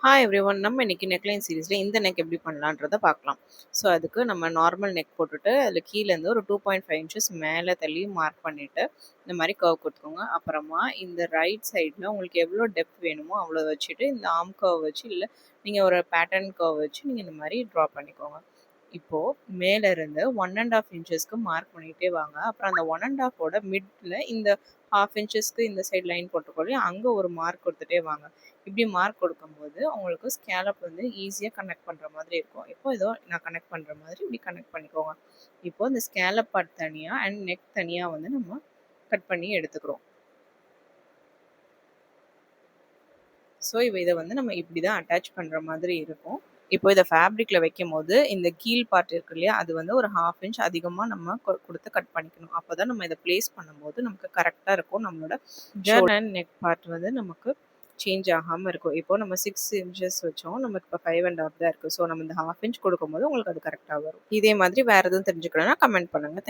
Hi everyone. நம்ம இன்னைக்கு neckline சீரீஸ்ல இந்த நெக் எப்படி பண்ணலான்றத பார்க்கலாம். ஸோ அதுக்கு நம்ம நார்மல் நெக் போட்டுட்டு அதில் கீழேருந்து ஒரு 2.5 இன்ச்சஸ் மேலே தள்ளி மார்க் பண்ணிவிட்டு இந்த மாதிரி கர்வ் கொடுத்துக்கோங்க. அப்புறமா இந்த ரைட் சைடில் உங்களுக்கு எவ்வளோ டெப்த் வேணுமோ அவ்வளோ வச்சுட்டு இந்த ஆர்ம் கர்வ் வச்சு இல்லை நீங்கள் ஒரு பேட்டர்ன் கர்வ் வச்சு நீங்கள் இந்த மாதிரி ட்ரா பண்ணிக்கோங்க. இப்போது மேலே இருந்து 1.5 இன்ச்சஸ்க்கு மார்க் பண்ணிகிட்டே வாங்க. அப்புறம் அந்த 1.5ஓட மிட்ல இந்த 1/2 இன்ச்சஸ்க்கு இந்த சைடு லைன் போட்டுக்கொள்ளி அங்கே ஒரு மார்க் கொடுத்துட்டே வாங்க. இப்படி மார்க் கொடுக்கும்போது உங்களுக்கு ஸ்கேலப் வந்து ஈஸியாக கனெக்ட் பண்ணுற மாதிரி இருக்கும். இப்போ இதோ நான் கனெக்ட் பண்ணுற மாதிரி இப்படி கனெக்ட் பண்ணிக்கோங்க. இப்போ இந்த ஸ்கேலப் பார்ட் தனியாக அண்ட் நெக் தனியாக வந்து நம்ம கட் பண்ணி எடுத்துக்கிறோம். ஸோ இதை வந்து நம்ம இப்படி தான் அட்டாச் பண்ணுற மாதிரி இருக்கும். இப்போ இதை ஃபேப்ரிக்கில் வைக்கும் போது இந்த கீழ் பார்ட் இருக்கு இல்லையா, அது வந்து ஒரு 1/2 இன்ச் அதிகமாக நம்ம கொடுத்து கட் பண்ணிக்கணும். அப்போ தான் நம்ம இதை ப்ளேஸ் பண்ணும்போது நமக்கு கரெக்டாக இருக்கும். நம்மளோட ஷோல்டர் அண்ட் நெக் பார்ட் வந்து நமக்கு சேஞ்ச் ஆகாமல் இருக்கும். இப்போ நம்ம 6 இன்ச்சஸ் வச்சோம், நமக்கு இப்போ 5.5 தான் இருக்குது. ஸோ நம்ம இந்த 1/2 இன்ச் கொடுக்கும்போது உங்களுக்கு அது கரெக்டாக வரும். இதே மாதிரி வேறு எதுவும் தெரிஞ்சுக்கணும்னா கமெண்ட் பண்ணுங்கள்.